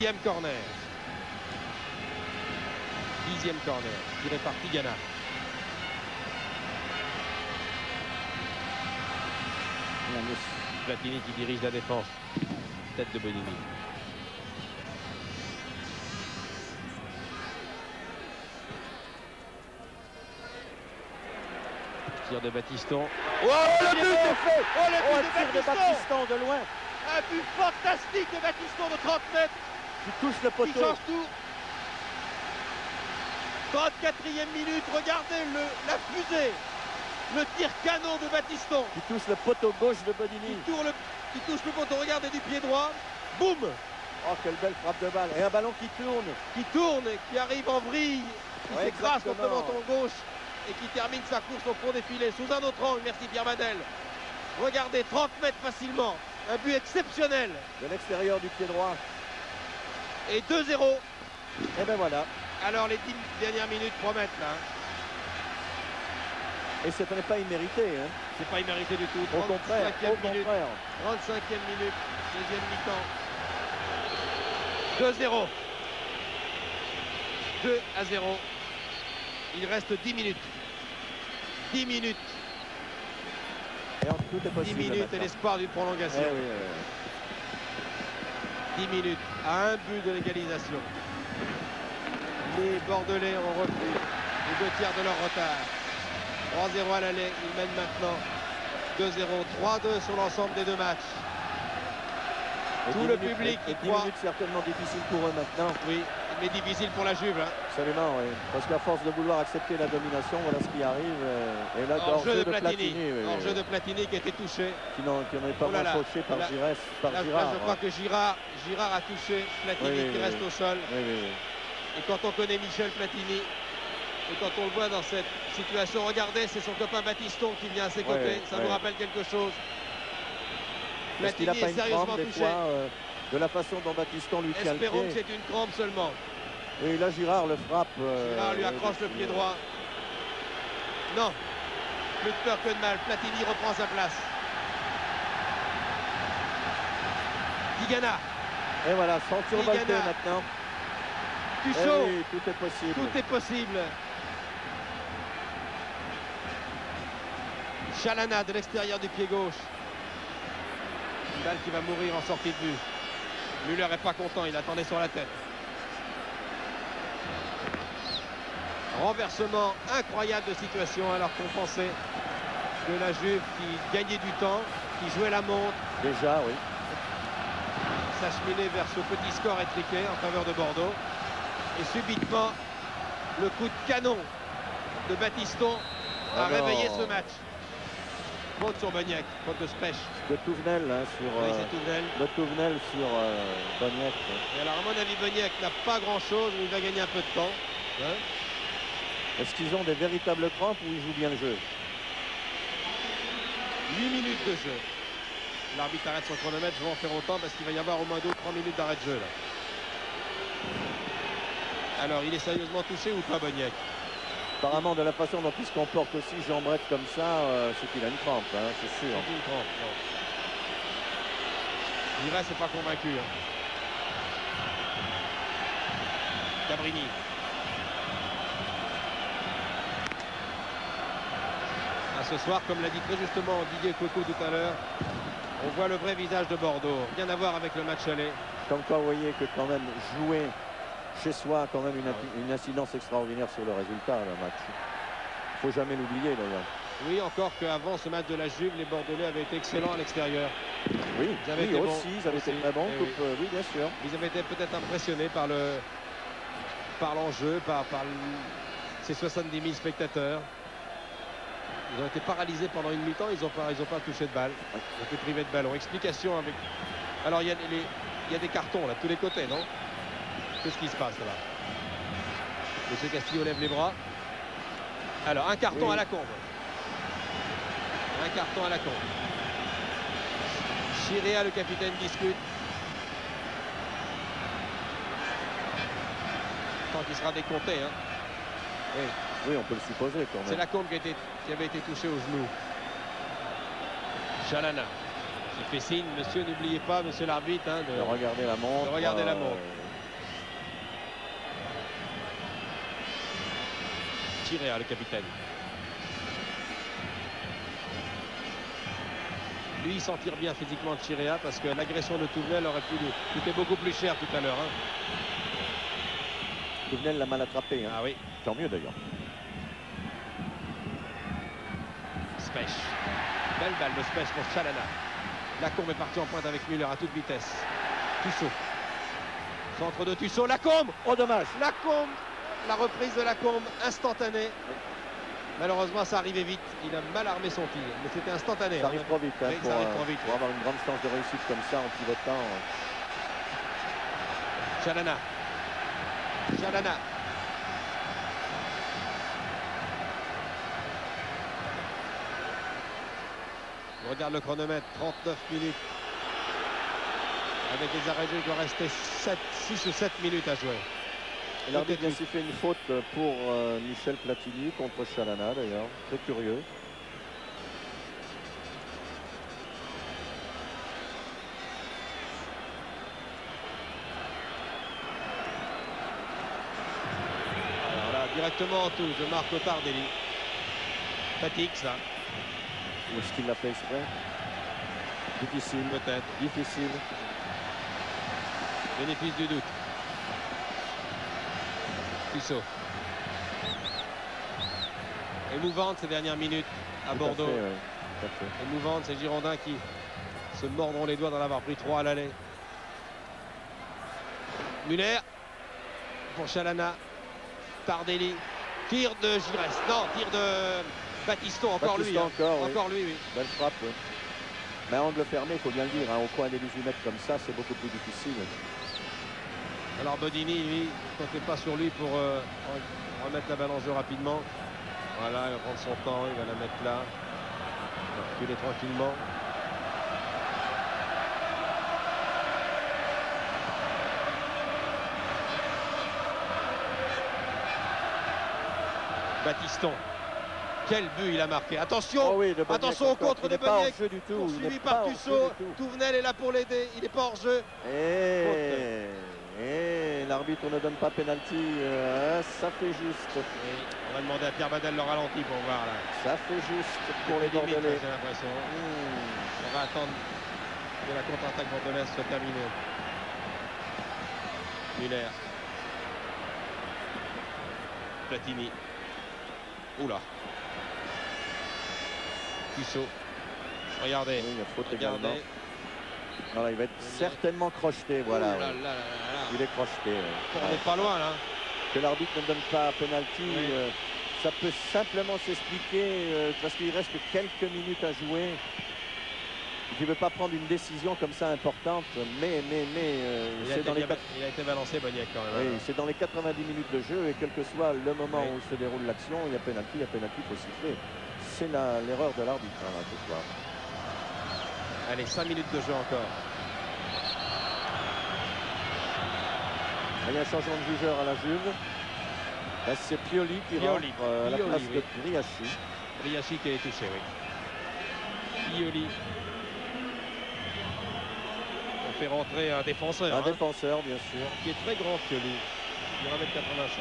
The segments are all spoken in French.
10e corner. 10e corner, tiré par Tigana. Platini qui dirige la défense. Tête de Bonini. Tir de Battiston. Oh, le but est fait. Oh, le but de Battiston de loin. Un but fantastique de Battiston de 30 mètres. Qui touche le Qui poteau. change tout. 34e minute, regardez la fusée. Le tir canon de Battiston. Qui touche le poteau gauche de Bonini. Qui touche le poteau, regardez du pied droit. Boum. Oh, quelle belle frappe de balle. Et un ballon qui tourne. Et qui arrive en vrille. Qui Ouais, s'écrase contre le exactement. menton gauche. Et qui termine sa course au fond des filets. Sous un autre angle, merci Pierre Madel. Regardez, 30 mètres facilement. Un but exceptionnel. De l'extérieur du pied droit. Et 2-0. Et ben voilà. Alors les 10 dernières minutes promettent là. Et ce n'est pas immérité. Hein. C'est pas immérité du tout. Au contraire. 35e minute. 35e minute. Deuxième mi-temps. 2-0. 2-0. Il reste 10 minutes. 10 minutes. Et tout est 10 possible. minutes et maintenant. l'espoir d'une prolongation. Eh oui, oui, oui. 10 minutes à un but de l'égalisation. Les Bordelais ont repris les 2 tiers de leur retard. 3-0 à l'aller, ils mènent maintenant 2-0, 3-2 sur l'ensemble des 2 matchs. Et Tout 10 le minutes- public et qui 10 croit. minutes certainement difficiles pour eux maintenant. Oui, mais difficile pour la Juve. Hein. Absolument, oui. Parce qu'à force de vouloir accepter la domination, voilà ce qui arrive. Et là, Hors-jeu de Platini. Platini. Oui, Hors-jeu de Platini qui a été touché. Qui n'en est pas Oh là mal là. fauché par Là, Girard. Là, je crois que Girard a touché Platini Oui, oui, qui oui, reste oui. au sol. Oui, oui, oui. Et quand on connaît Michel Platini, et quand on le voit dans cette situation, regardez, c'est son copain Battiston qui vient à ses côtés. ouais, Ça ouais. nous rappelle quelque chose. Est-ce qu'il Platini n'a pas est une sérieusement crampe des touché. fois de la façon dont Battiston lui tient le Espérons que pied. c'est une crampe seulement. Et là, Girard le frappe. Girard lui accroche le pied droit. Non, plus de peur que de mal. Platini reprend sa place. Tigana, Et voilà, sans survolter Tigana. maintenant. Eh Tuchot, oui, tout est possible. tout est possible. Chalana de l'extérieur du pied gauche. Une balle qui va mourir en sortie de vue. Müller n'est pas content, il attendait sur la tête. Renversement incroyable de situation alors qu'on pensait que la Juve qui gagnait du temps, qui jouait la montre, Déjà, oui. s'acheminait vers ce petit score étriqué en faveur de Bordeaux. Et subitement, le coup de canon de Battiston a Oh non. réveillé ce match. Faute sur Boniek, faute de Spech. De Touvenel hein, sur. Oui, c'est Touvenel. De Touvenel sur Boniek. Et alors, à mon avis, Boniek n'a pas grand-chose, mais il va gagner un peu de temps. Hein. Est-ce qu'ils ont des véritables crampes ou ils jouent bien le jeu? 8 minutes de jeu. L'arbitre arrête son chronomètre, je vais en faire autant parce qu'il va y avoir au moins 2-3 minutes d'arrêt de jeu là. Alors, il est sérieusement touché ou pas, Boniek? Apparemment, de la façon dont il se comporte aussi, Jean Brett comme ça, c'est qu'il a une crampe, hein, c'est sûr. C'est une crampe, non. Girard c'est pas convaincu. Hein. Cabrini. Ce soir, comme l'a dit très justement Didier Coco tout à l'heure, on voit le vrai visage de Bordeaux. Rien à voir avec le match aller. Comme quoi, vous voyez que quand même jouer chez soi a quand même une incidence extraordinaire sur le résultat, le match. Il ne faut jamais l'oublier d'ailleurs. Oui, encore qu'avant ce match de la Juve, les Bordelais avaient été excellents à l'extérieur. Oui, Ils avaient oui été aussi, bons, ils avaient été aussi. très bons. Eh oui. Oui, bien sûr. Ils avaient été peut-être impressionnés par l'enjeu, par ces 70 000 spectateurs. Ils ont été paralysés pendant une mi-temps, ils ont pas touché de balle. Ils ont été privés de ballon. Explication avec... Alors il y a des cartons là, de tous les côtés, non? Qu'est-ce qui se passe là? Monsieur Castillo lève les bras. Alors un carton Oui. à la combe. Un carton à la combe. Chirea, le capitaine, discute. Tant qu'il sera décompté, hein. Oui. Oui, on peut le supposer quand C'est même. la combe qui avait été touchée au genou. Chalana qui fait signe, monsieur, n'oubliez pas, monsieur l'arbitre, hein, De regarder la montre. de regarder la montre. Chirea, le capitaine. Lui, il s'en tire bien physiquement de Chirea parce que l'agression de Touvenel aurait pu lui coûter beaucoup plus cher tout à l'heure. Hein. Touvenel l'a mal attrapé. Hein. Ah oui. Tant mieux d'ailleurs. Spech. Belle balle de Spech pour Chalana. Lacombe est parti en pointe avec Müller à toute vitesse. Tussaud. Centre de Tussaud. Lacombe. Oh dommage. Lacombe. La reprise de Lacombe instantanée. Malheureusement, ça arrivait vite. Il a mal armé son tir. Mais c'était instantané. Ça arrive trop vite. Hein, oui, pour, ça arrive trop vite. Pour avoir une grande chance de réussite comme ça en pivotant. Chalana. Chalana. On regarde le chronomètre. 39 minutes. Avec les arrêts de jeu, il doit rester 6 ou 7 minutes à jouer. L'arbitre a sifflé une faute pour Michel Platini contre Chalana d'ailleurs. Très curieux. Alors là, directement en touche de Marco Tardelli. Fatigue ça. Ou est-ce qu'il l'a fait exprès? Difficile. Peut-être. Difficile. Bénéfice du doute. Tissot. Émouvante ces dernières minutes à Bordeaux. Fait, ouais. Tout à fait. Émouvante, ces Girondins qui se mordront les doigts d'en avoir pris 3 à l'aller. Muller pour Chalana. Tardelli. Tir de Giresse. Non, tir de Battiston. Encore lui. Hein. Encore lui, oui. Belle frappe. Oui. Mais angle fermé, il faut bien le dire. Hein. Au coin des 18 mètres comme ça, c'est beaucoup plus difficile. Alors Bodini, lui, ne comptez pas sur lui pour remettre la balle en jeu rapidement. Voilà, il va prendre son temps, il va la mettre là. Il va reculer tranquillement. Battiston. Quel but il a marqué. Attention, oh oui, attention au contre de Boniek. Poursuivi par Tussaud. Touvenel est là pour l'aider. Il n'est pas hors jeu. Et l'arbitre ne donne pas pénalty. Ça fait juste. Et on va demander à Pierre Badel le ralenti pour voir là. Ça fait juste pour les Bordelais. J'ai l'impression. On va attendre que la contre-attaque bordelaise soit terminée. Muller. Platini. Oula. Tissot. Regardez. Oui, il y a faute regardez. Également. Voilà, il va être certainement crocheté. Voilà. Oh là là là là. Il est crocheté. On n'est pas loin là. Que l'arbitre ne donne pas pénalty, oui. Ça peut simplement s'expliquer parce qu'il reste quelques minutes à jouer. Il ne veut pas prendre une décision comme ça importante, mais c'est dans les il a été balancé Boniek quand même. Oui, c'est dans les 90 minutes de jeu et quel que soit le moment oui. où se déroule l'action, il y a pénalty, il faut siffler. C'est l'erreur de l'arbitre hein, ce soir. Allez, 5 minutes de jeu encore. Il y a un changement de jugeur à la Juve. Là, c'est Pioli qui rentre à la place de Briachi. Briachi qui est touché, oui. Pioli. On fait rentrer un défenseur. Un défenseur, bien sûr. Qui est très grand, Pioli. Il est 1m85.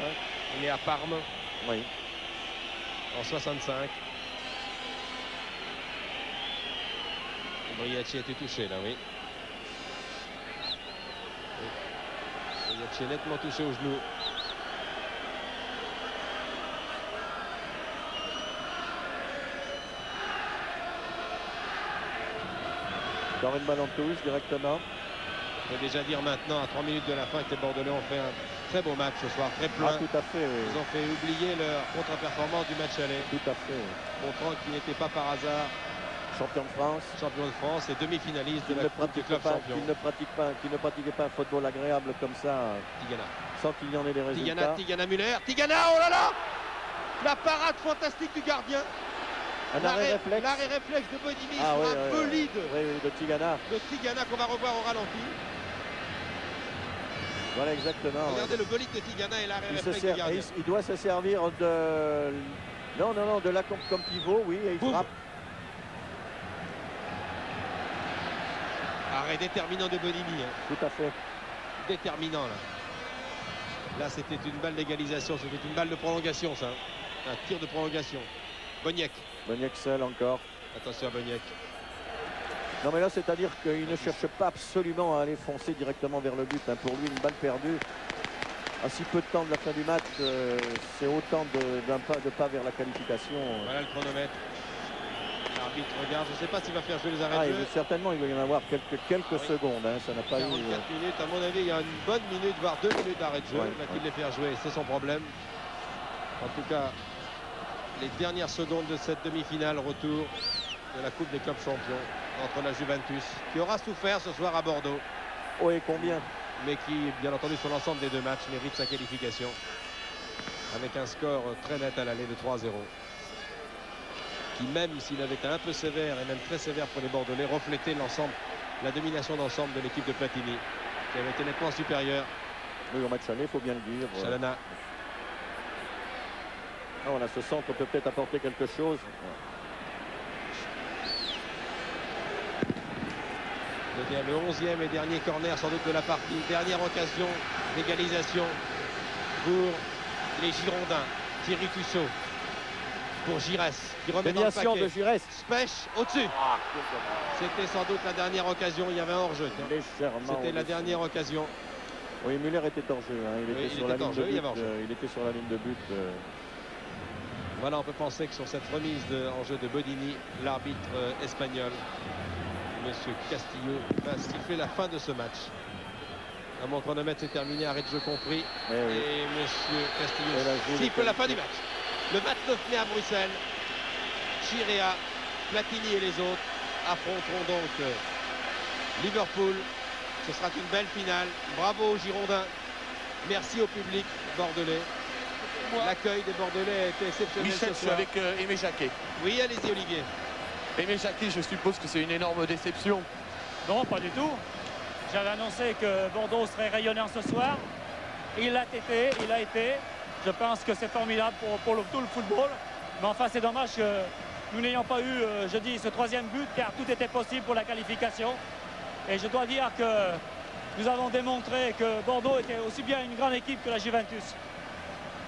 Il est à Parme. Oui. En 65. Briachi a été touché, là, oui. Briachi est nettement touché au genou. Dans une balle en touche directement. On peut déjà dire maintenant, à 3 minutes de la fin, que les Bordelais ont fait un très beau match ce soir, très plein. Ah, tout à fait, oui. Ils ont fait oublier leur contre-performance du match aller. Tout à fait. Montrant qu'ils n'étaient pas par hasard champion de France. Champion de France et demi-finaliste de la Coupe du Club Champion. Qui ne pratiquait pas un football agréable comme ça. Tigana. Sans qu'il y en ait des résultats. Tigana Muller. Tigana, oh là là! La parade fantastique du gardien. Un arrêt réflexe. L'arrêt réflexe de Bodini sur un bolide. Oui, de Tigana. De Tigana qu'on va revoir au ralenti. Voilà exactement. Regardez le bolide de Tigana et l'arrêt réflexe du gardien. Il doit se servir de... Non, de la comme pivot, oui, et il frappe. Arrêt déterminant de Bodini. Hein. Tout à fait. Déterminant là. Là c'était une balle d'égalisation, c'était une balle de prolongation ça. Un tir de prolongation. Boniek. Boniek seul encore. Attention à Boniek. Non mais là c'est-à-dire qu'il ne cherche pas absolument à aller foncer directement vers le but. Hein. Pour lui une balle perdue à si peu de temps de la fin du match, c'est autant de pas vers la qualification. Voilà le chronomètre. L'arbitre regarde, je ne sais pas s'il va faire jouer les arrêts de jeu. Certainement il va y en avoir quelques secondes. Hein. Ça n'a pas 44 minutes, à mon avis il y a une bonne minute, voire 2 minutes d'arrêt de jeu. Il va-t-il les faire jouer? C'est son problème. En tout cas, les dernières secondes de cette demi-finale, retour de la Coupe des clubs champions entre la Juventus, qui aura souffert ce soir à Bordeaux. Oh et combien? Mais qui, bien entendu, sur l'ensemble des deux matchs, mérite sa qualification. Avec un score très net à l'aller de 3-0. Qui, même s'il avait été un peu sévère, et même très sévère pour les Bordelais, reflétait l'ensemble, la domination d'ensemble de l'équipe de Platini, qui avait été nettement supérieure. Oui, au match aller, il faut bien le dire. Chalana. Ah, voilà, ce centre peut peut-être apporter quelque chose. Le 11e et dernier corner sans doute de la partie. Dernière occasion d'égalisation pour les Girondins. Thierry Tussaud pour Giresse qui remet dans le paquet. De Giresse. Spèche au-dessus. C'était sans doute la dernière occasion. Il y avait un hors-jeu. C'était la dernière occasion. Oui, Müller était hors jeu. Hein. Il était sur la ligne de but. Il était sur la ligne de but. Voilà, on peut penser que sur cette remise en jeu de Bodini, l'arbitre espagnol, Monsieur Castillo, va siffler la fin de ce match. À mon chronomètre, c'est terminé, arrêt de jeu compris. Et Monsieur Castillo siffle la fin du match. Le 29 mai à Bruxelles, Chirea, Platini et les autres affronteront donc Liverpool. Ce sera une belle finale. Bravo aux Girondins. Merci au public bordelais. L'accueil des Bordelais a été exceptionnel. Michel, je suis avec Aimé Jacquet. Oui, allez-y Olivier. Aimé Jacquet, je suppose que c'est une énorme déception. Non, pas du tout. J'avais annoncé que Bordeaux serait rayonnant ce soir. Il l'a été, il a été. Je pense que c'est formidable pour tout le football. Mais enfin, c'est dommage que nous n'ayons pas eu, jeudi, ce troisième but, car tout était possible pour la qualification. Et je dois dire que nous avons démontré que Bordeaux était aussi bien une grande équipe que la Juventus.